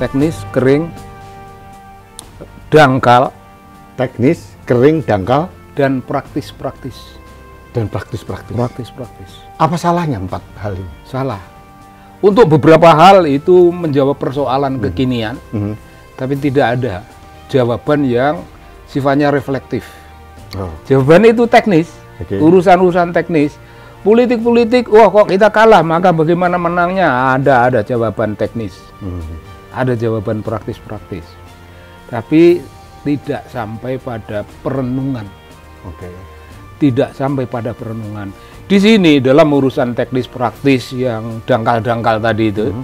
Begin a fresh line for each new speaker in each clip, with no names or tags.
teknis, kering, dangkal,
Teknis, kering, dangkal,
dan praktis-praktis.
dan praktis-praktis.
Praktis-praktis.
Apa salahnya 4 hal ini?
Salah. Untuk beberapa hal itu menjawab persoalan kekinian, tapi tidak ada jawaban yang sifatnya reflektif.
Oh.
Jawaban itu teknis,
Oke.
urusan-urusan teknis. Politik-politik, wah kok kita kalah, maka bagaimana menangnya? Ada jawaban teknis. Ada jawaban praktis-praktis. Tapi tidak sampai pada perenungan.
Oke.
Tidak sampai pada perenungan. Di sini dalam urusan teknis praktis yang dangkal-dangkal tadi itu,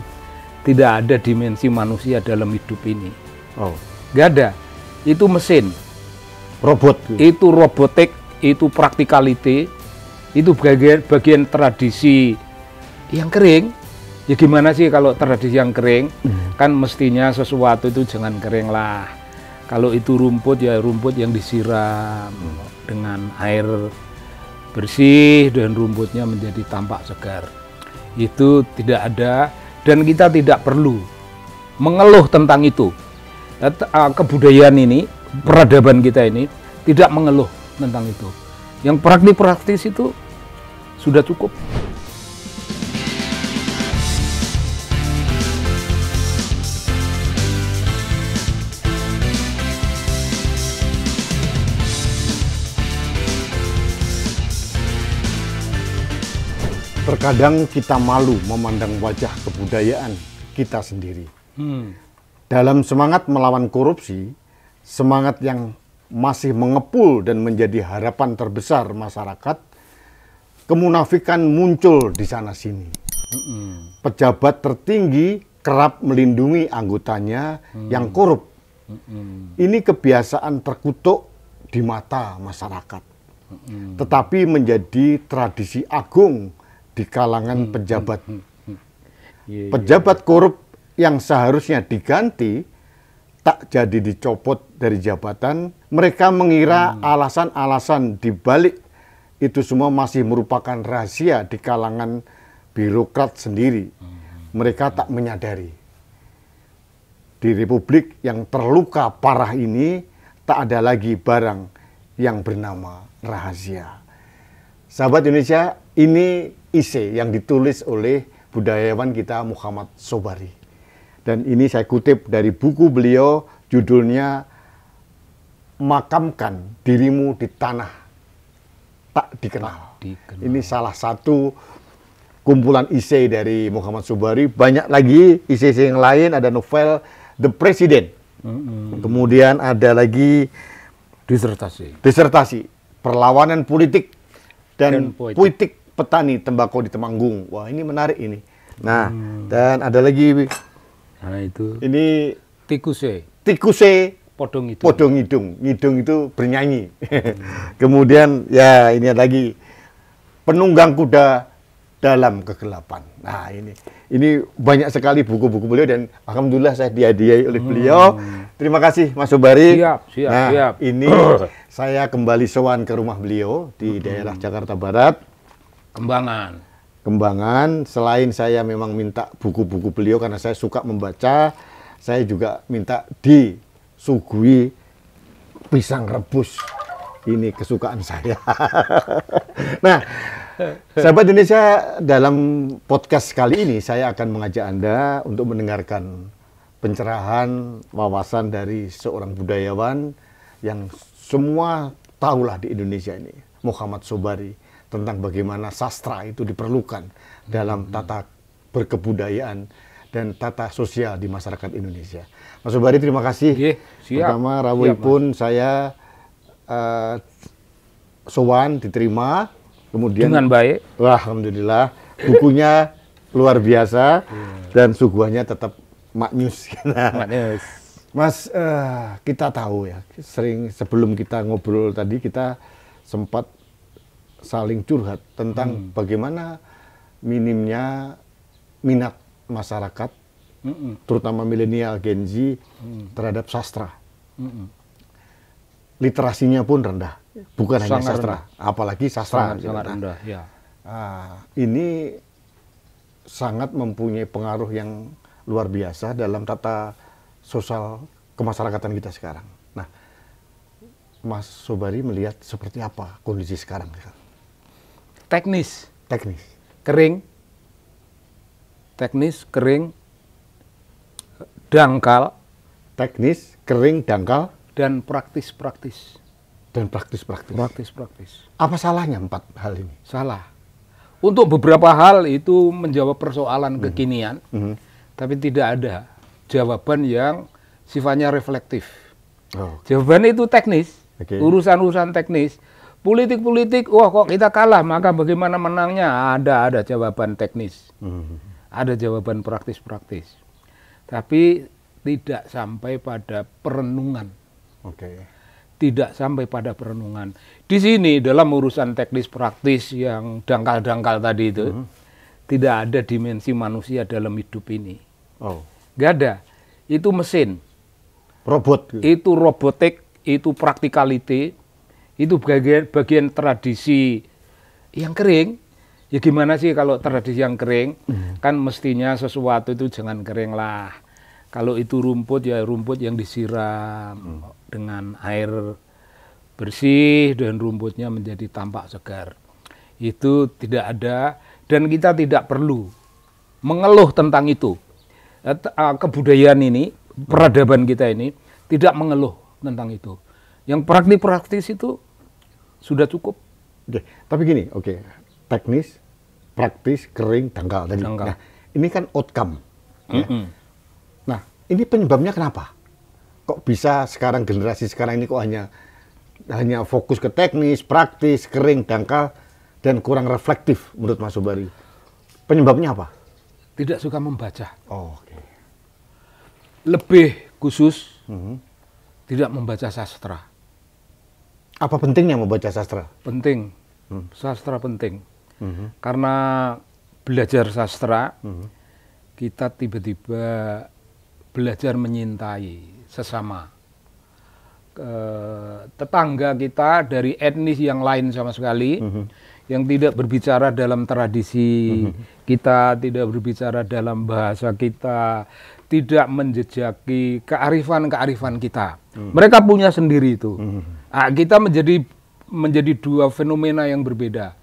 tidak ada dimensi manusia dalam hidup ini.
Oh.
Nggak ada. Itu mesin,
Robot.
itu robotik, itu practicality, itu bagian tradisi yang kering. Ya gimana sih kalau tradisi yang kering? Kan mestinya sesuatu itu jangan kering lah. Kalau itu rumput, ya rumput yang disiram dengan air bersih dan rumputnya menjadi tampak segar. Itu tidak ada dan kita tidak perlu mengeluh tentang itu. Kebudayaan ini, peradaban kita ini tidak mengeluh tentang itu. Yang praktis itu sudah cukup.
Terkadang kita malu memandang wajah kebudayaan kita sendiri. Dalam semangat melawan korupsi, semangat yang masih mengepul dan menjadi harapan terbesar masyarakat, kemunafikan muncul di sana-sini. Pejabat tertinggi kerap melindungi anggotanya yang korup. Ini kebiasaan terkutuk di mata masyarakat, tetapi menjadi tradisi agung di kalangan pejabat. Pejabat korup yang seharusnya diganti tak jadi dicopot dari jabatan. Mereka mengira alasan-alasan di balik itu semua masih merupakan rahasia di kalangan birokrat sendiri. Mereka tak menyadari di republik yang terluka parah ini tak ada lagi barang yang bernama rahasia. Sahabat Indonesia, ini isi yang ditulis oleh budayawan kita Muhammad Sobari. Dan ini saya kutip dari buku beliau, judulnya Makamkan Dirimu di Tanah Tak Dikenal. Ini salah satu kumpulan isi dari Muhammad Sobari. Banyak lagi isi-isi yang lain, ada novel The President. Kemudian ada lagi disertasi perlawanan politik dan politik petani tembakau di Temanggung. Wah, ini menarik ini. Nah, dan ada lagi.
Nah, itu.
Ini
Tikuse.
Podong Hidung. Hidung itu bernyanyi. Kemudian ya ini ada lagi Penunggang Kuda Dalam Kegelapan. Nah, ini banyak sekali buku-buku beliau dan alhamdulillah saya dihadiahi oleh beliau. Terima kasih Mas Sobari.
Siap.
Ini saya kembali sowan ke rumah beliau di daerah Jakarta Barat. Kembangan. Selain saya memang minta buku-buku beliau karena saya suka membaca, saya juga minta disuguhi pisang rebus. Ini kesukaan saya. Nah, sahabat Indonesia, dalam podcast kali ini saya akan mengajak Anda untuk mendengarkan pencerahan wawasan dari seorang budayawan yang semua tahulah di Indonesia ini, Muhammad Sobari, tentang bagaimana sastra itu diperlukan dalam tata berkebudayaan dan tata sosial di masyarakat Indonesia. Mas Sobari, terima kasih. Pertama, rawuh pun saya sowan diterima, kemudian
dengan baik.
Wah, alhamdulillah, bukunya luar biasa dan suguhannya tetap maknyus. Mas, kita tahu ya, sering sebelum kita ngobrol tadi kita sempat saling curhat tentang bagaimana minimnya minat masyarakat, terutama milenial Gen Z terhadap sastra. Literasinya pun rendah, bukan hanya sastra, apalagi sastra.
Sangat rendah, ya.
Ini sangat mempunyai pengaruh yang luar biasa dalam tata sosial kemasyarakatan kita sekarang. Nah, Mas Sobari melihat seperti apa kondisi sekarang?
Teknis,
Teknis.
kering, teknis, kering, dangkal,
Teknis, kering, dangkal,
dan praktis-praktis.
dan praktis-praktis.
Praktis-praktis.
Apa salahnya 4 hal ini?
Salah. Untuk beberapa hal itu menjawab persoalan kekinian, tapi tidak ada jawaban yang sifatnya reflektif.
Oh,
Jawaban itu teknis,
Oke.
urusan-urusan teknis. Politik-politik, wah kok kita kalah, maka bagaimana menangnya? Ada jawaban teknis. Ada jawaban praktis-praktis. Tapi tidak sampai pada perenungan.
Oke.
Tidak sampai pada perenungan. Di sini dalam urusan teknis praktis yang dangkal-dangkal tadi itu, tidak ada dimensi manusia dalam hidup ini.
Oh,
Nggak ada. Itu mesin,
robot.
itu robotik, itu practicality, itu bagian tradisi yang kering. Ya gimana sih kalau tradisi yang kering? Kan mestinya sesuatu itu jangan kering lah. Kalau itu rumput, ya rumput yang disiram dengan air bersih dan rumputnya menjadi tampak segar. Itu tidak ada dan kita tidak perlu mengeluh tentang itu. Kebudayaan ini, peradaban kita ini tidak mengeluh tentang itu. Yang praktis itu sudah cukup.
Oke, tapi gini, oke. Teknis, praktis, kering, dangkal tadi.
Dangkal.
Nah, ini kan outcome. Ya. Nah, ini penyebabnya kenapa? Kok bisa sekarang generasi sekarang ini kok hanya fokus ke teknis, praktis, kering, dangkal, dan kurang reflektif menurut Mas Sobari? Penyebabnya apa?
Tidak suka membaca.
Oh, oke.
Lebih khusus tidak membaca sastra.
Apa pentingnya membaca sastra?
Penting. Sastra penting. Karena belajar sastra, kita tiba-tiba belajar menyintai sesama. Tetangga kita dari etnis yang lain sama sekali, yang tidak berbicara dalam tradisi kita, tidak berbicara dalam bahasa kita, tidak menjejaki kearifan-kearifan kita. Mereka punya sendiri itu. Kita menjadi dua fenomena yang berbeda.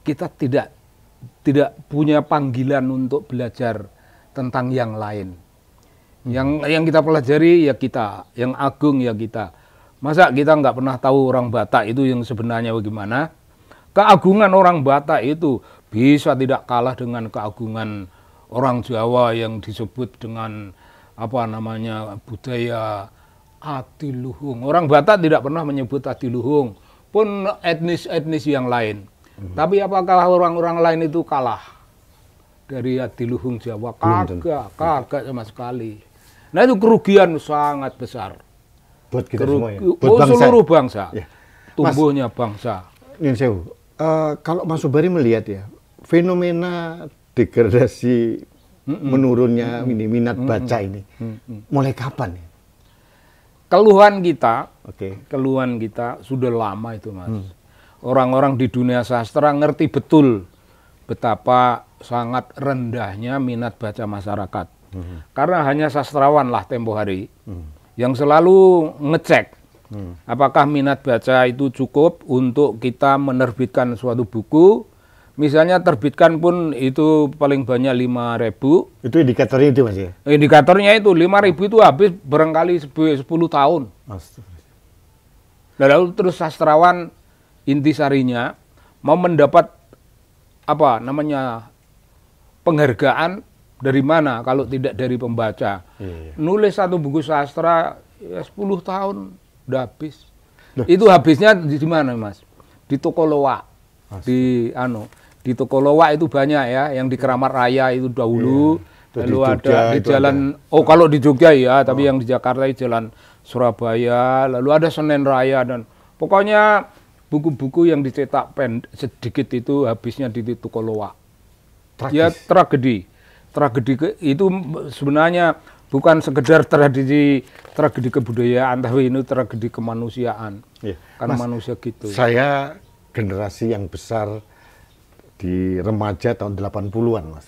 Kita tidak punya panggilan untuk belajar tentang yang lain. Yang kita pelajari ya kita, yang agung ya kita. Masa kita nggak pernah tahu orang Batak itu yang sebenarnya bagaimana? Keagungan orang Batak itu bisa tidak kalah dengan keagungan orang Jawa yang disebut dengan apa namanya budaya adiluhung. Orang Batak tidak pernah menyebut adiluhung, pun etnis-etnis yang lain. Tapi apakah orang-orang lain itu kalah dari adiluhung Jawa? Kagak sama sekali. Nah itu kerugian sangat besar.
Buat kita semua ya?
Buat bangsa. Seluruh bangsa. Ya. Tumbuhnya
Mas,
bangsa.
Nyun Sewu, kalau Mas Sobari melihat ya, fenomena degradasi menurunnya minat baca ini, mulai kapan ya?
Keluhan kita sudah lama itu Mas. Orang-orang di dunia sastra ngerti betul betapa sangat rendahnya minat baca masyarakat. Karena hanya sastrawan lah tempo hari yang selalu ngecek apakah minat baca itu cukup untuk kita menerbitkan suatu buku. Misalnya terbitkan pun itu paling banyak 5.000.
Itu indikatornya itu Mas ya?
Indikatornya itu 5.000 itu habis barangkali 10 tahun. Lalu terus sastrawan intisarinya mau mendapat apa namanya penghargaan dari mana kalau tidak dari pembaca. Nulis satu buku sastra ya 10 tahun udah habis. Itu habisnya di mana Mas? Di toko loak. Di toko loak itu banyak ya, yang di Keramat Raya itu dahulu. Lalu ada di jalan kalau di Jogja ya, tapi yang di Jakarta di jalan Surabaya, lalu ada Senen Raya dan pokoknya buku-buku yang dicetak sedikit itu habisnya di toko loak. Ya tragedi. Tragedi itu sebenarnya bukan sekedar tragedi kebudayaan, tapi ini tragedi kemanusiaan. Karena Mas, manusia gitu.
Saya generasi yang besar di remaja tahun 80-an Mas.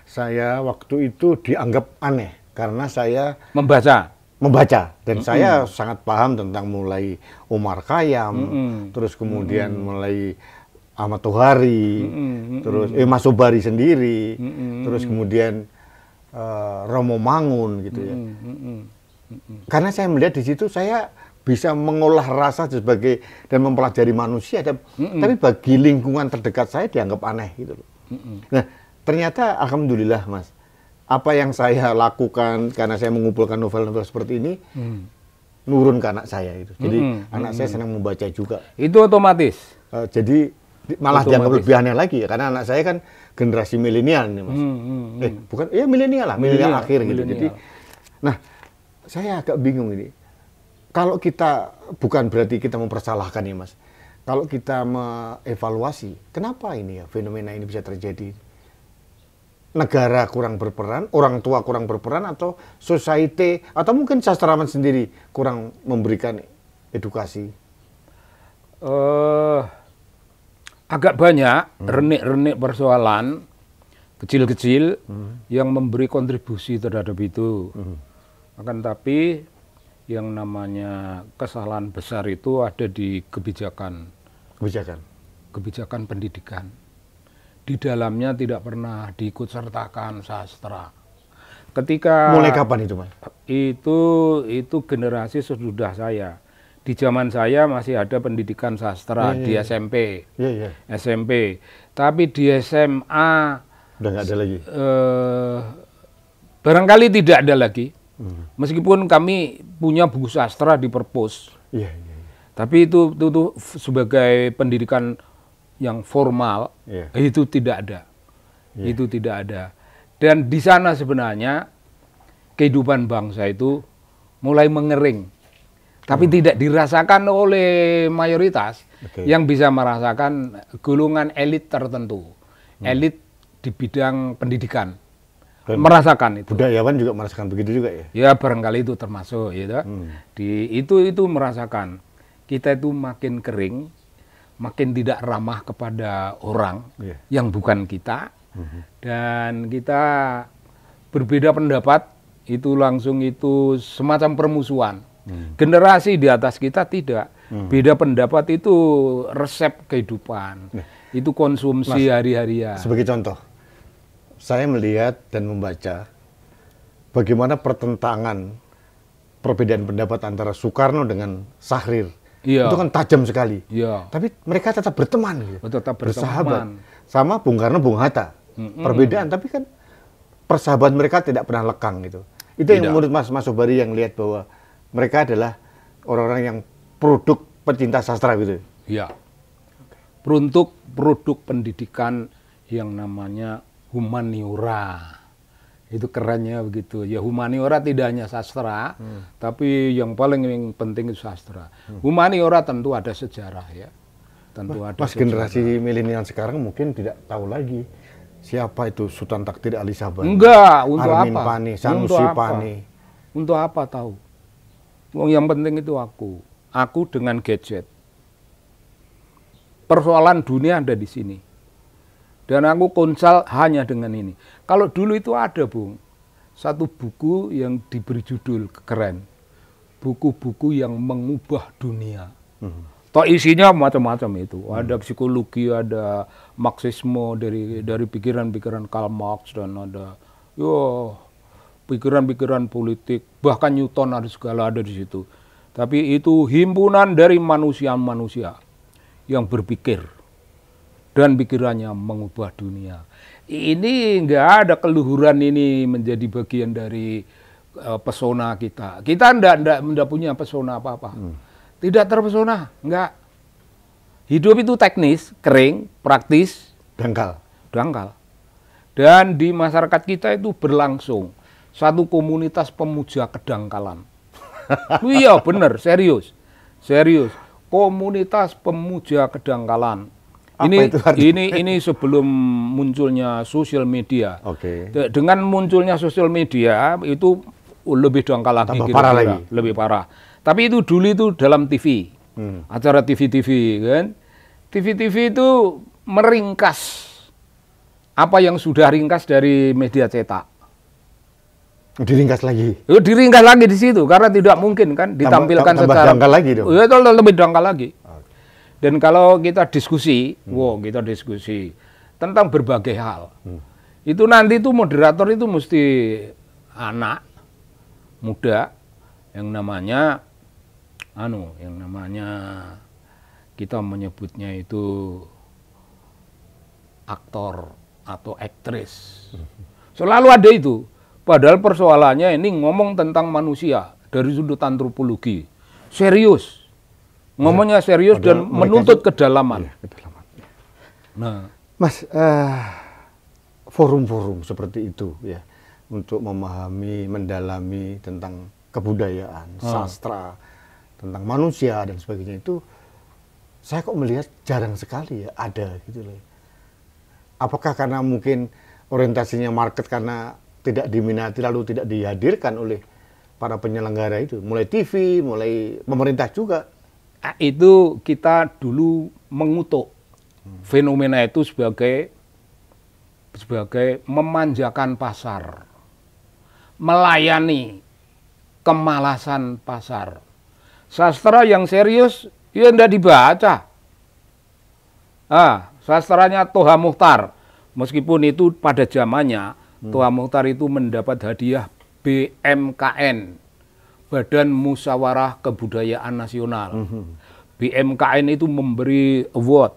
Saya waktu itu dianggap aneh karena saya
membaca
dan saya sangat paham tentang mulai Omar Khayyam, terus kemudian mulai Ahmad Tohari, terus Mas Sobari sendiri, terus kemudian Romo Mangun gitu ya. Karena saya melihat di situ saya bisa mengolah rasa sebagai dan mempelajari manusia, tapi bagi lingkungan terdekat saya dianggap aneh gitu loh. Nah, ternyata alhamdulillah Mas, apa yang saya lakukan karena saya mengumpulkan novel-novel seperti ini nurun ke anak saya itu. Jadi anak saya senang membaca juga.
Itu otomatis.
Jadi malah dianggap lebih aneh lagi ya, karena anak saya kan generasi milenial nih Mas. Bukan, ya milenial lah, milenial akhir gitu. Jadi, nah saya agak bingung ini. Kalau kita, bukan berarti kita mempersalahkan ya Mas. Kalau kita mengevaluasi, kenapa ini ya fenomena ini bisa terjadi? Negara kurang berperan, orang tua kurang berperan, atau society, atau mungkin sastrawan sendiri kurang memberikan edukasi?
Agak banyak renik-renik persoalan kecil-kecil yang memberi kontribusi terhadap itu. Akan tapi yang namanya kesalahan besar itu ada di kebijakan pendidikan. Di dalamnya tidak pernah diikutsertakan sastra. Ketika
mulai kapan itu Mas?
Itu generasi sesudah saya. Di zaman saya masih ada pendidikan sastra di SMP. SMP. Tapi di SMA
udah nggak ada lagi.
Barangkali tidak ada lagi. Meskipun kami punya buku sastra di perpus, tapi itu sebagai pendidikan yang formal, itu tidak ada. Itu tidak ada. Dan di sana sebenarnya kehidupan bangsa itu mulai mengering. Tapi tidak dirasakan oleh mayoritas. Yang bisa merasakan golongan elit tertentu. Elit di bidang pendidikan. Dan merasakan itu.
Budayawan juga merasakan begitu juga ya?
Ya barangkali itu termasuk. Ya, itu merasakan. Kita itu makin kering, makin tidak ramah kepada orang yang bukan kita. Dan kita berbeda pendapat, itu langsung itu semacam permusuhan. Generasi di atas kita tidak. Beda pendapat itu resep kehidupan. Itu konsumsi hari-harian.
Sebagai contoh, saya melihat dan membaca bagaimana pertentangan perbedaan pendapat antara Soekarno dengan Syahrir. Itu kan tajam sekali. Tapi mereka tetap berteman, gitu.
Tetap
bersahabat. Sama Bung Karno, Bung Hatta. Perbedaan, tapi kan persahabatan mereka tidak pernah lekang gitu. Itu yang menurut Mas Sobari yang lihat bahwa mereka adalah orang-orang yang produk pecinta sastra gitu.
Iya. Untuk produk pendidikan yang namanya humaniora. Itu kerennya begitu. Ya humaniora tidak hanya sastra, tapi yang paling penting itu sastra. Humaniora tentu ada sejarah ya. Tentu ada
Mas, generasi milenial sekarang mungkin tidak tahu lagi siapa itu Sultan Takdir Ali Sabari.
Enggak, untuk
Armin
apa?
Pani, Sanusi Pani.
Untuk apa tahu? Yang penting itu aku. Aku dengan gadget. Persoalan dunia ada di sini. Dan aku konsal hanya dengan ini. Kalau dulu itu ada, Bung, satu buku yang diberi judul keren. Buku-buku yang mengubah dunia. Toh isinya macam-macam itu. Ada psikologi, ada Marxisme dari pikiran-pikiran Karl Marx, dan ada pikiran-pikiran politik, bahkan Newton ada segala ada di situ. Tapi itu himpunan dari manusia-manusia yang berpikir dan pikirannya mengubah dunia. Ini nggak ada keluhuran ini menjadi bagian dari pesona kita. Kita ndak punya pesona apa-apa. Tidak terpesona, enggak. Hidup itu teknis, kering, praktis,
dangkal.
Dan di masyarakat kita itu berlangsung satu komunitas pemuja kedangkalan. Iya benar, serius. Komunitas pemuja kedangkalan. Ini sebelum munculnya sosial media. Dengan munculnya sosial media itu lebih dangkal lagi, lebih parah. Tapi itu dulu itu dalam TV, acara TV kan. TV itu meringkas apa yang sudah ringkas dari media cetak.
Diringkas lagi.
Diringkas lagi di situ karena tidak mungkin kan ditampilkan
tambah
secara
dangkal lagi dong.
Ya, itu lebih dangkal lagi. Dan kalau kita diskusi, kita diskusi tentang berbagai hal. Itu nanti itu moderator itu mesti anak muda yang namanya kita menyebutnya itu aktor atau aktris. Selalu ada itu. Padahal persoalannya ini ngomong tentang manusia dari sudut antropologi. Serius. Ngomongnya serius dan menuntut kedalaman. Nah,
Mas, forum-forum seperti itu ya untuk memahami, mendalami tentang kebudayaan, sastra, tentang manusia dan sebagainya itu saya kok melihat jarang sekali ya ada gitu loh. Apakah karena mungkin orientasinya market karena tidak diminati lalu tidak dihadirkan oleh para penyelenggara itu, mulai TV, mulai pemerintah juga.
Itu kita dulu mengutuk fenomena itu sebagai memanjakan pasar, melayani kemalasan pasar. Sastra yang serius ya tidak dibaca. Sastranya Toha Muchtar, meskipun itu pada zamannya Toha Muchtar itu mendapat hadiah BMKN, Badan Musyawarah Kebudayaan Nasional. BMKN itu memberi award.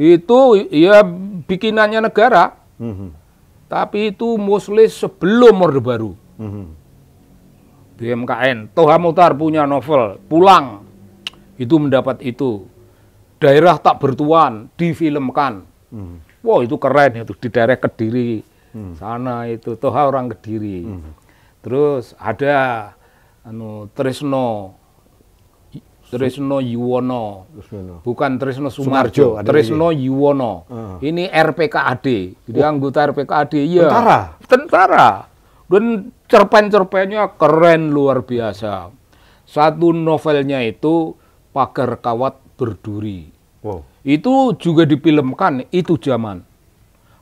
Itu ya bikinannya negara, tapi itu mostly sebelum Orde Baru. BMKN, Toha Muchtar punya novel, Pulang, itu mendapat itu. Daerah Tak Bertuan, difilmkan. Wah itu keren, itu di daerah Kediri. Sana itu, Toha orang Kediri. Terus ada Tresno Yuwono, bukan Tresno Sumarjo, Tresno Yuwono. Ini RPKAD, jadi anggota RPKAD. Ya, tentara. Dan cerpen-cerpennya keren luar biasa. Satu novelnya itu Pagar Kawat Berduri. Itu juga difilmkan, itu zaman.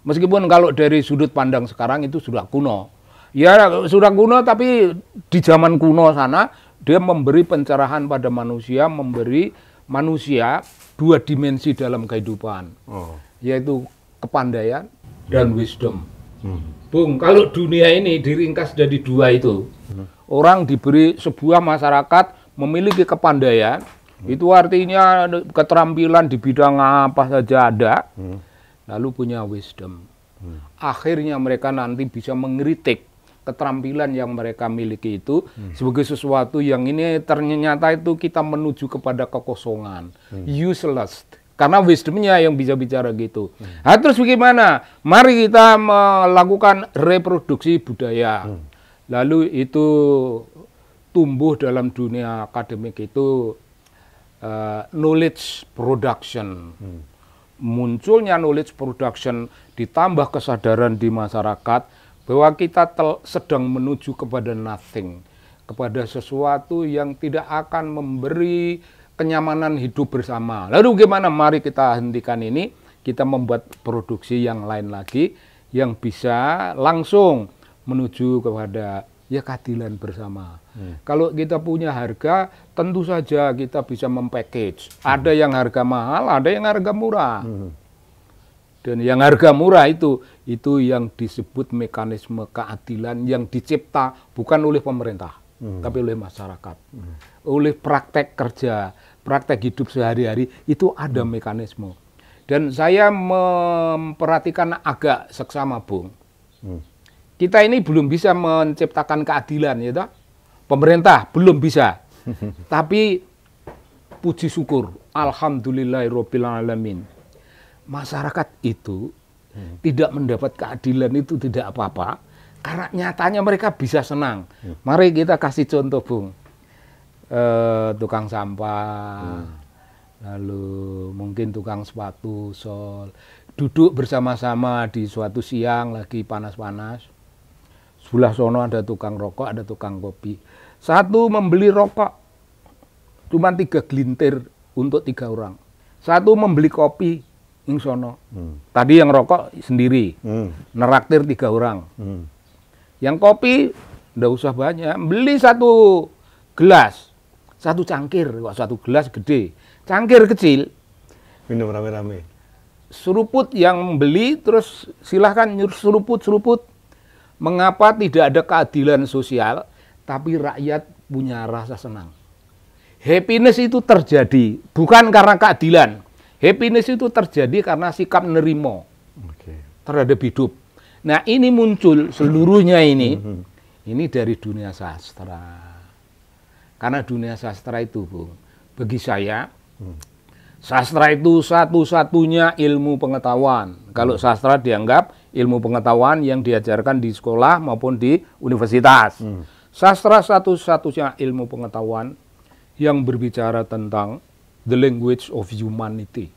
Meskipun kalau dari sudut pandang sekarang itu sudah kuno. Ya sudah kuno, tapi di zaman kuno sana dia memberi pencerahan pada manusia, memberi manusia dua dimensi dalam kehidupan, yaitu kepandaian dan wisdom. Bung, kalau dunia ini diringkas jadi dua itu, orang diberi sebuah masyarakat memiliki kepandaian, itu artinya keterampilan di bidang apa saja ada, lalu punya wisdom. Akhirnya mereka nanti bisa mengkritik keterampilan yang mereka miliki itu sebagai sesuatu yang ini ternyata itu kita menuju kepada kekosongan, useless. Karena wisdomnya yang bisa bicara gitu. Nah, terus bagaimana? Mari kita melakukan reproduksi budaya. Lalu itu tumbuh dalam dunia akademik itu knowledge production. Munculnya knowledge production ditambah kesadaran di masyarakat bahwa kita sedang menuju kepada nothing, kepada sesuatu yang tidak akan memberi kenyamanan hidup bersama. Lalu gimana? Mari kita hentikan ini, kita membuat produksi yang lain lagi yang bisa langsung menuju kepada ya keadilan bersama. Kalau kita punya harga, tentu saja kita bisa mempackage. Ada yang harga mahal, ada yang harga murah. Dan yang harga murah itu yang disebut mekanisme keadilan yang dicipta bukan oleh pemerintah, tapi oleh masyarakat. Oleh praktek kerja, praktek hidup sehari-hari, itu ada mekanisme. Dan saya memperhatikan agak seksama, Bung. Kita ini belum bisa menciptakan keadilan, ya toh? Pemerintah belum bisa. Tapi puji syukur, alhamdulillahirabbil alamin. Masyarakat itu tidak mendapat keadilan itu tidak apa-apa, karena nyatanya mereka bisa senang. Mari kita kasih contoh, Bung. Tukang sampah, lalu mungkin tukang sepatu, sol, duduk bersama-sama di suatu siang lagi panas-panas. Sebelah sono ada tukang rokok, ada tukang kopi. Satu membeli rokok, cuma 3 gelintir untuk 3 orang. Satu membeli kopi, ing sono. Tadi yang rokok sendiri, neraktir 3 orang. Yang kopi ndak usah banyak, beli 1 gelas, 1 cangkir, kok 1 gelas gede, cangkir kecil.
Minum rame-rame.
Seruput yang beli, terus silahkan nyuruh seruput. Mengapa tidak ada keadilan sosial, tapi rakyat punya rasa senang? Happiness itu terjadi bukan karena keadilan. Happiness itu terjadi karena sikap nerimo terhadap hidup. Nah, ini muncul seluruhnya ini dari dunia sastra. Karena dunia sastra itu, Bung, bagi saya, sastra itu satu-satunya ilmu pengetahuan. Kalau sastra dianggap ilmu pengetahuan yang diajarkan di sekolah maupun di universitas. Sastra satu-satunya ilmu pengetahuan yang berbicara tentang the language of humanity.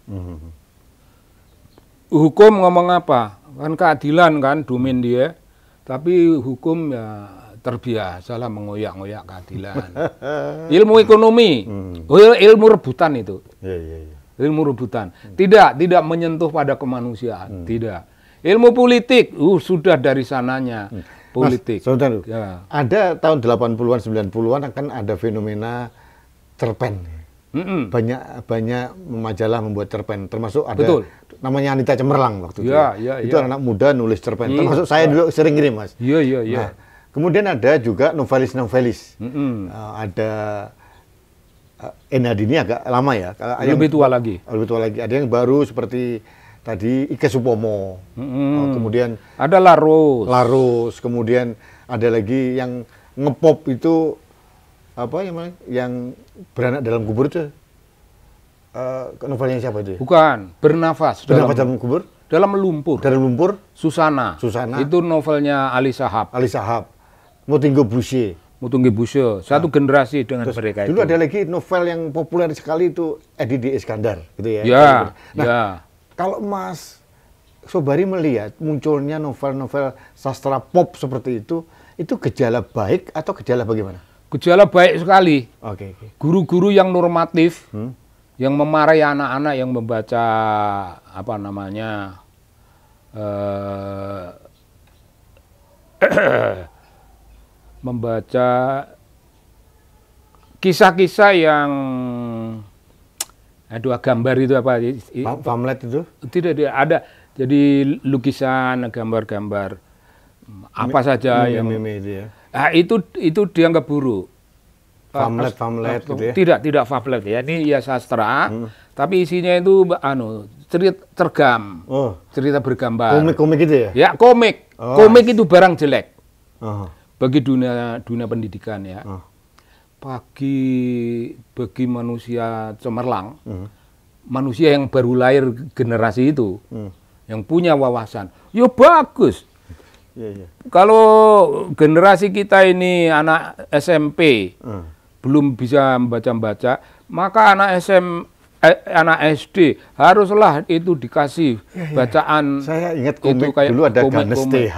Hukum ngomong apa? Kan keadilan kan domain dia, tapi hukum ya terbiasalah mengoyak-ngoyak keadilan. Ilmu ekonomi, ilmu rebutan itu. Ilmu rebutan. Tidak menyentuh pada kemanusiaan, tidak. Ilmu politik, sudah dari sananya politik.
Mas, saudara, ya. Ada tahun 80-an, 90-an akan ada fenomena cerpen. Banyak majalah membuat cerpen, termasuk ada namanya Anita Cemerlang waktu itu. Itu anak muda nulis cerpen. Termasuk saya dulu sering ngirim, Mas. Nah, kemudian ada juga novelis. Ada Enad ini agak lama ya.
Lebih tua lagi.
Lebih tua lagi. Ada yang baru seperti tadi Ike Supomo. Kemudian
ada
Larus. Kemudian ada lagi yang ngepop itu apa yang beranak dalam kubur itu, novelnya siapa itu?
Bukan, bernafas
dalam kubur,
dalam lumpur. Susana. Itu novelnya Ali Shahab. Motinggo Bushe, satu generasi dengan mereka.
Dulu ada lagi novel yang populer sekali itu Edi D. Iskandar, gitu ya. Kalau Mas Sobari melihat munculnya novel-novel sastra pop seperti itu gejala baik atau gejala bagaimana?
Gejala baik sekali.
Guru-guru
yang normatif, yang memarahi anak-anak yang membaca membaca kisah-kisah yang gambar itu apa?
Pamlet itu?
Tidak ada. Jadi lukisan, gambar-gambar apa saja yang
itu ya.
Itu dianggap buruk.
Pamlet gitu ya?
Tidak pamlet ya. Ini ya sastra, tapi isinya itu cerita cergam, cerita bergambar.
Komik gitu ya?
Ya, komik. Komik itu barang jelek bagi dunia pendidikan ya. Bagi manusia cemerlang, manusia yang baru lahir generasi itu, yang punya wawasan, ya bagus. Kalau generasi kita ini anak SMP belum bisa membaca, maka anak SD haruslah itu dikasih bacaan.
Saya ingat komik dulu ada Ganes TH,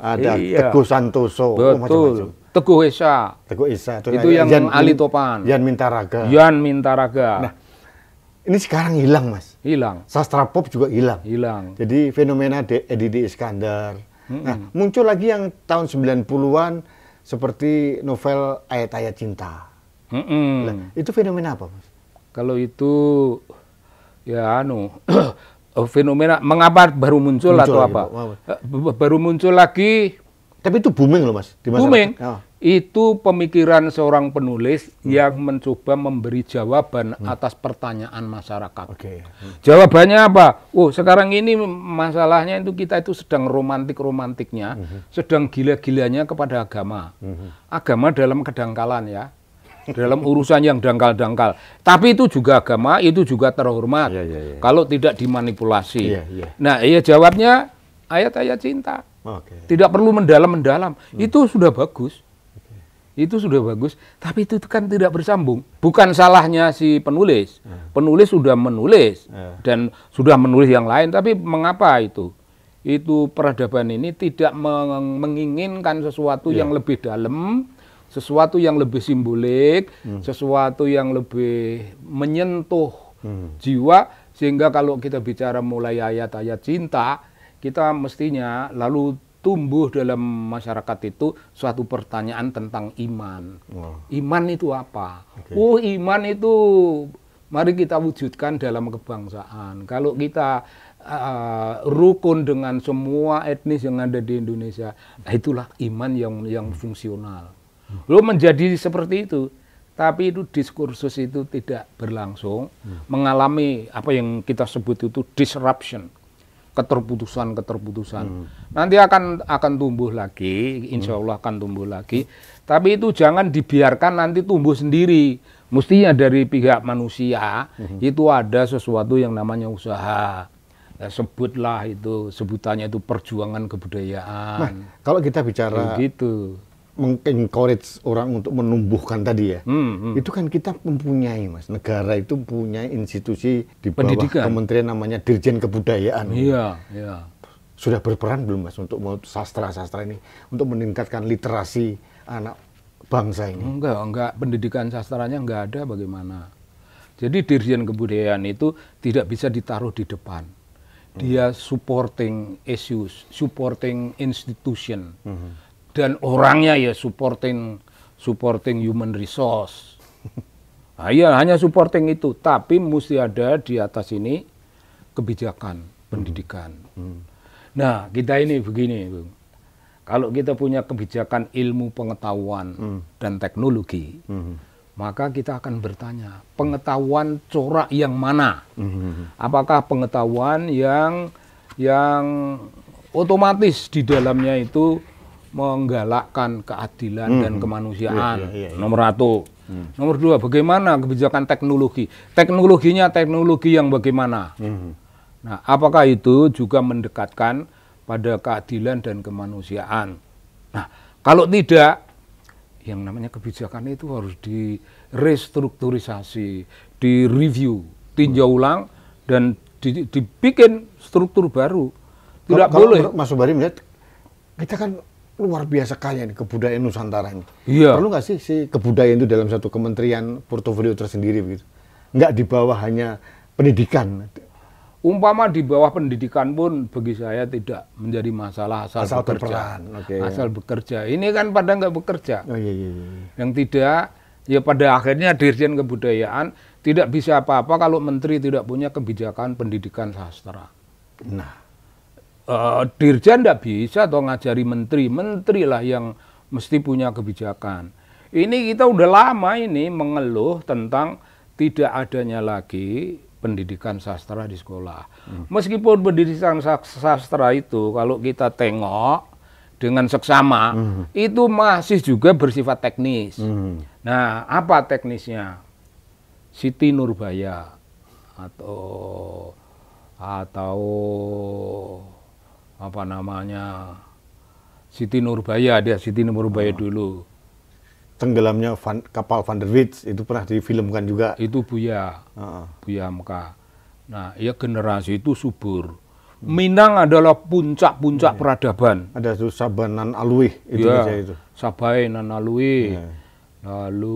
ada Teguh Santoso,
betul, Teguh Esa. Itu yang Ali Topan.
Yan Mintaraga.
Nah,
ini sekarang hilang, Mas.
Hilang.
Sastra pop juga hilang. Jadi fenomena Edi D. Iskandar. Nah, muncul lagi yang tahun 90-an seperti novel Ayat-Ayat Cinta. Itu fenomena apa, Mas?
Kalau itu ya fenomena mengapa baru muncul atau apa? Baru muncul lagi.
Tapi itu booming loh, Mas, di masyarakat.
Booming. Itu pemikiran seorang penulis yang mencoba memberi jawaban atas pertanyaan masyarakat. Jawabannya apa? Sekarang ini masalahnya itu kita itu sedang romantiknya, sedang gila-gilanya kepada agama. Agama dalam kedangkalan ya. Dalam urusan yang dangkal-dangkal. Tapi itu juga agama, itu juga terhormat. Kalau tidak dimanipulasi. Nah, jawabnya ayat-ayat cinta. Tidak perlu mendalam-mendalam. Itu sudah bagus. Tapi itu kan tidak bersambung. Bukan salahnya si penulis. Penulis sudah menulis dan sudah menulis yang lain, tapi mengapa itu peradaban ini tidak menginginkan sesuatu yang lebih dalam, sesuatu yang lebih simbolik, sesuatu yang lebih menyentuh jiwa, sehingga kalau kita bicara mulai ayat-ayat cinta, kita mestinya lalu tumbuh dalam masyarakat itu suatu pertanyaan tentang iman. Iman itu apa? Oh, iman itu mari kita wujudkan dalam kebangsaan. Kalau kita rukun dengan semua etnis yang ada di Indonesia, itulah iman yang fungsional. Lalu menjadi seperti itu. Tapi itu diskursus itu tidak berlangsung, mengalami apa yang kita sebut itu disruption, keterputusan. Nanti akan tumbuh lagi, insya Allah akan tumbuh lagi. Tapi itu jangan dibiarkan nanti tumbuh sendiri. Mestinya dari pihak manusia itu ada sesuatu yang namanya usaha. Ya, sebutlah itu, sebutannya itu perjuangan kebudayaan.
Nah, kalau kita bicara
gitu,
mengencourage orang untuk menumbuhkan tadi ya, itu kan kita mempunyai, Mas, negara itu mempunyai institusi di bawah
pendidikan.
kementerian namanya Dirjen Kebudayaan.
Iya.
Sudah berperan belum, Mas, untuk sastra ini, untuk meningkatkan literasi anak bangsa ini?
Enggak, pendidikan sastranya enggak ada bagaimana. Jadi Dirjen Kebudayaan itu tidak bisa ditaruh di depan. Dia supporting issues, supporting institution. Dan orangnya ya supporting human resource. Nah, ya hanya supporting itu, tapi mesti ada di atas ini kebijakan pendidikan. Nah, kita ini begini, Bung. Kalau kita punya kebijakan ilmu pengetahuan dan teknologi, maka kita akan bertanya, pengetahuan corak yang mana? Apakah pengetahuan yang otomatis di dalamnya itu menggalakkan keadilan dan kemanusiaan? Nomor satu. Nomor dua, bagaimana kebijakan teknologi? Teknologinya teknologi yang bagaimana? Nah, apakah itu juga mendekatkan pada keadilan dan kemanusiaan? Nah, kalau tidak, yang namanya kebijakan itu harus direstrukturisasi, direview, tinjau ulang, dan dibikin struktur baru. Tidak boleh.
Mas Sobari melihat, kita kan luar biasa kaya nih kebudayaan Nusantara ini.
Iya.
Perlu nggak sih kebudayaan itu dalam satu kementerian portofolio tersendiri begitu? Nggak di bawah hanya pendidikan.
Umpama di bawah pendidikan pun bagi saya tidak menjadi masalah asal bekerja. Asal bekerja. Ini kan pada nggak bekerja.
Iya.
Yang tidak, ya pada akhirnya Dirjen Kebudayaan tidak bisa apa-apa kalau menteri tidak punya kebijakan pendidikan sastra.
Nah,
Dirjen tidak bisa atau ngajari menteri. Menteri lah yang mesti punya kebijakan. Ini kita udah lama ini mengeluh tentang tidak adanya lagi pendidikan sastra di sekolah. Meskipun pendidikan sastra itu kalau kita tengok dengan seksama, itu masih juga bersifat teknis. Nah, apa teknisnya? Siti Nurbaya atau apa namanya, Siti Nurbaya, dia Siti Nurbaya dulu.
Tenggelamnya kapal Van der Wits itu pernah difilmkan juga.
Itu Buya Hamka. Nah, ya generasi itu subur. Minang adalah puncak-puncak peradaban.
Ada tuh Sabanan Alwi itu
ya,
itu.
Sabai Nanalui. Lalu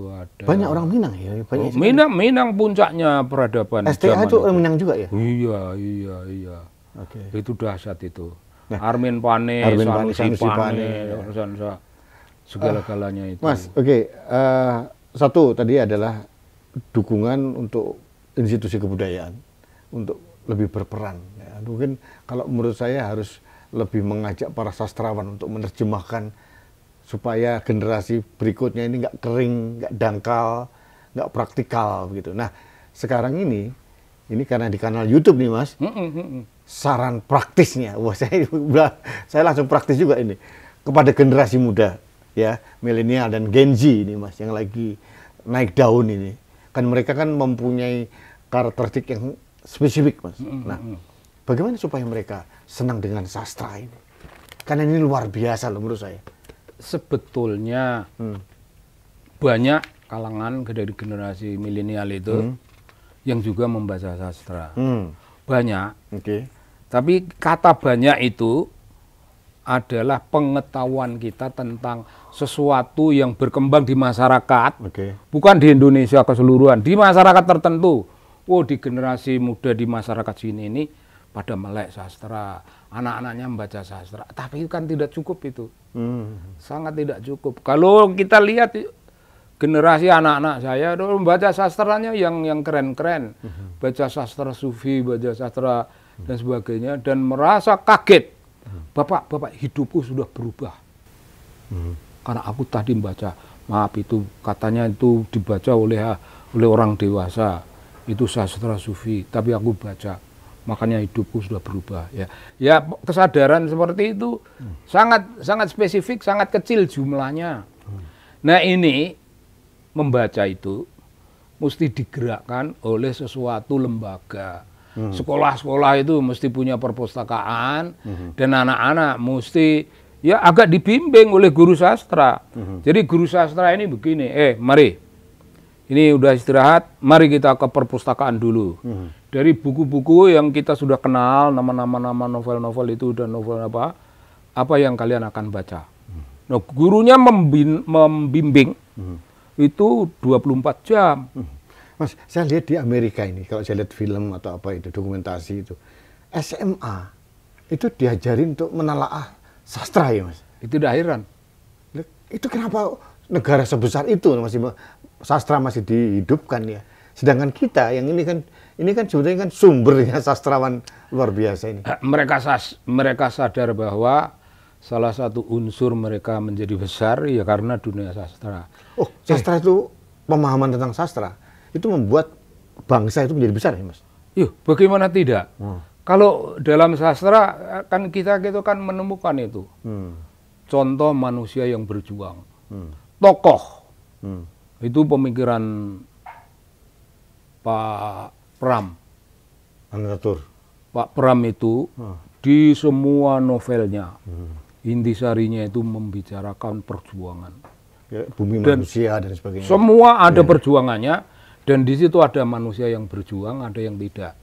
ada
banyak orang Minang ya, banyak.
Minang puncaknya peradaban.
STA itu orang Minang juga ya?
Iya.
Oke.
Itu dahsyat itu. Nah, Armin Pane, Sanusi Pane, segala-galanya itu.
Mas, satu tadi adalah dukungan untuk institusi kebudayaan untuk lebih berperan. Ya, mungkin kalau menurut saya harus lebih mengajak para sastrawan untuk menerjemahkan supaya generasi berikutnya ini nggak kering, nggak dangkal, nggak praktikal begitu. Nah, sekarang ini karena di kanal YouTube nih, Mas. Saran praktisnya, wah saya langsung praktis juga ini kepada generasi muda, ya, milenial dan Gen Z ini, Mas, yang lagi naik daun ini. Kan mereka kan mempunyai karakteristik yang spesifik, Mas. Nah, bagaimana supaya mereka senang dengan sastra ini? Karena ini luar biasa loh menurut saya.
Sebetulnya banyak kalangan dari generasi milenial itu yang juga membaca sastra. Banyak. Tapi kata banyak itu adalah pengetahuan kita tentang sesuatu yang berkembang di masyarakat. Bukan di Indonesia keseluruhan, di masyarakat tertentu. Oh, di generasi muda di masyarakat sini ini pada melek sastra, anak-anaknya membaca sastra. Tapi kan tidak cukup itu. Sangat tidak cukup. Kalau kita lihat generasi anak-anak saya dulu membaca sastranya yang keren-keren. Baca sastra sufi, baca sastra dan sebagainya, dan merasa kaget. Bapak hidupku sudah berubah. Karena aku tadi membaca, maaf itu katanya itu dibaca oleh orang dewasa. Itu sastra sufi, tapi aku baca, makanya hidupku sudah berubah. Ya kesadaran seperti itu sangat spesifik, sangat kecil jumlahnya. Nah ini membaca itu mesti digerakkan oleh sesuatu lembaga. Sekolah-sekolah itu mesti punya perpustakaan, dan anak-anak mesti ya agak dibimbing oleh guru sastra. Jadi guru sastra ini begini, mari. Ini udah istirahat, mari kita ke perpustakaan dulu. Dari buku-buku yang kita sudah kenal, nama-nama novel-novel itu dan novel apa yang kalian akan baca. Nah, gurunya membimbing itu 24 jam.
Mas, saya lihat di Amerika ini, kalau saya lihat film atau apa itu, dokumentasi itu, SMA itu diajarin untuk menelaah sastra ya, Mas?
Itu dah heran.
Itu kenapa negara sebesar itu sastra masih dihidupkan ya? Sedangkan kita yang ini kan sebenarnya kan sumbernya sastrawan luar biasa ini.
Mereka sadar bahwa salah satu unsur mereka menjadi besar ya karena dunia sastra.
Oh, sastra itu pemahaman tentang sastra itu membuat bangsa itu menjadi besar ya, Mas?
Yuk, bagaimana tidak? Kalau dalam sastra kan kita kan menemukan itu. Contoh manusia yang berjuang. Tokoh. Itu pemikiran Pak Pram. Pak Pram itu di semua novelnya, intisarinya itu membicarakan perjuangan.
Ya, bumi manusia dan sebagainya.
Semua ada perjuangannya, dan di situ ada manusia yang berjuang, ada yang tidak.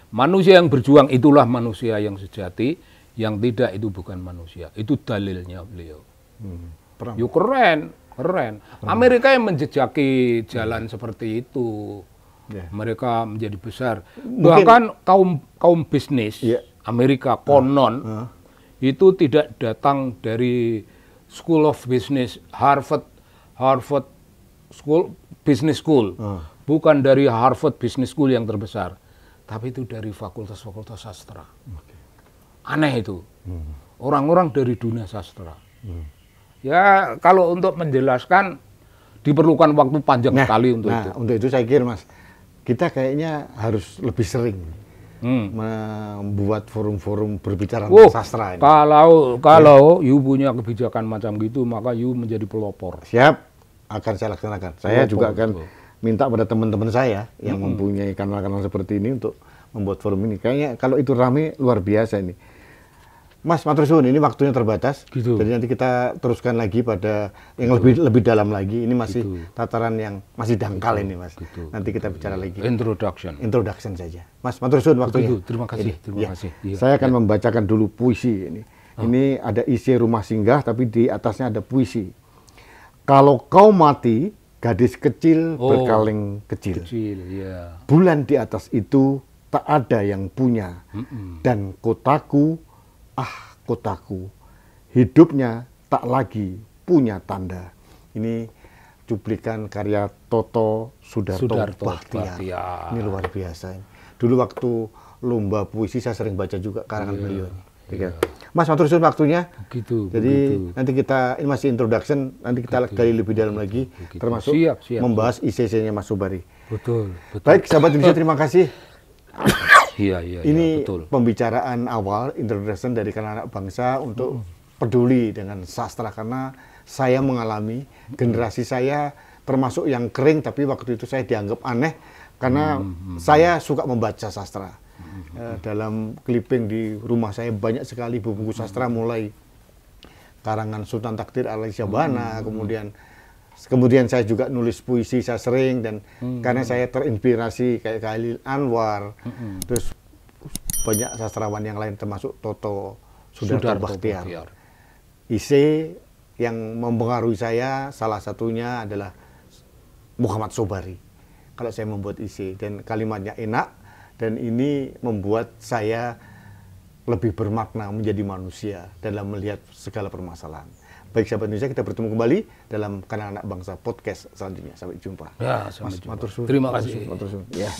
Manusia yang berjuang itulah manusia yang sejati, yang tidak itu bukan manusia. Itu dalilnya beliau. Yuk keren. Amerika yang menjejaki jalan seperti itu. Mereka menjadi besar. Bahkan kaum bisnis Amerika konon itu tidak datang dari School of Business, Harvard School Business School, bukan dari Harvard Business School yang terbesar, tapi itu dari fakultas-fakultas sastra. Aneh itu. Orang-orang dari dunia sastra. Ya kalau untuk menjelaskan diperlukan waktu panjang sekali untuk itu.
Untuk itu saya kira, Mas, kita kayaknya harus lebih sering membuat forum-forum berbicara tentang sastra ini.
Kalau you punya kebijakan macam gitu, maka you menjadi pelopor.
Siap, akan saya laksanakan. Saya juga akan minta pada teman-teman saya yang mempunyai kanal-kanal seperti ini untuk membuat forum ini. Kayaknya kalau itu rame luar biasa ini. Mas matur suwun, ini waktunya terbatas. Jadi nanti kita teruskan lagi pada yang lebih dalam lagi. Ini masih tataran yang masih dangkal ini, Mas. Nanti kita bicara lagi. Introduction saja. Mas matur suwun waktunya.
Terima kasih. Terima kasih.
Saya akan membacakan dulu puisi ini. Ini ada isi rumah singgah, tapi di atasnya ada puisi. Kalau kau mati, gadis kecil berkaleng kecil. Bulan di atas itu tak ada yang punya. Dan kotaku, kotaku, hidupnya tak lagi punya tanda. Ini cuplikan karya Toto Sudarto Bachtiar. Ini luar biasa. Dulu waktu lomba puisi saya sering baca juga karangan beliau. Mas, matur suwun waktunya. Jadi nanti kita, ini masih introduction, nanti kita gali lebih dalam lagi, termasuk membahas ICC-nya Mas Sobari. Baik, sahabat Indonesia, terima kasih. Ini pembicaraan awal, introduction dari anak bangsa untuk peduli dengan sastra, karena saya mengalami, generasi saya termasuk yang kering, tapi waktu itu saya dianggap aneh karena saya suka membaca sastra. Dalam clipping di rumah saya banyak sekali buku sastra, mulai karangan Sultan Takdir Al-Syabana, kemudian saya juga nulis puisi, saya sering, dan karena saya terinspirasi kayak Khalil Anwar, terus banyak sastrawan yang lain termasuk Toto Sudarto Bachtiar. Ise yang mempengaruhi saya salah satunya adalah Muhammad Sobari. Kalau saya membuat isi dan kalimatnya enak, dan ini membuat saya lebih bermakna menjadi manusia dalam melihat segala permasalahan. Baik sahabat Indonesia, kita bertemu kembali dalam Kanak-Kanak Bangsa Podcast selanjutnya. Sampai jumpa.
Ya, sampai jumpa.
Matur suwun.
Terima kasih.
Matur suwun. Ya.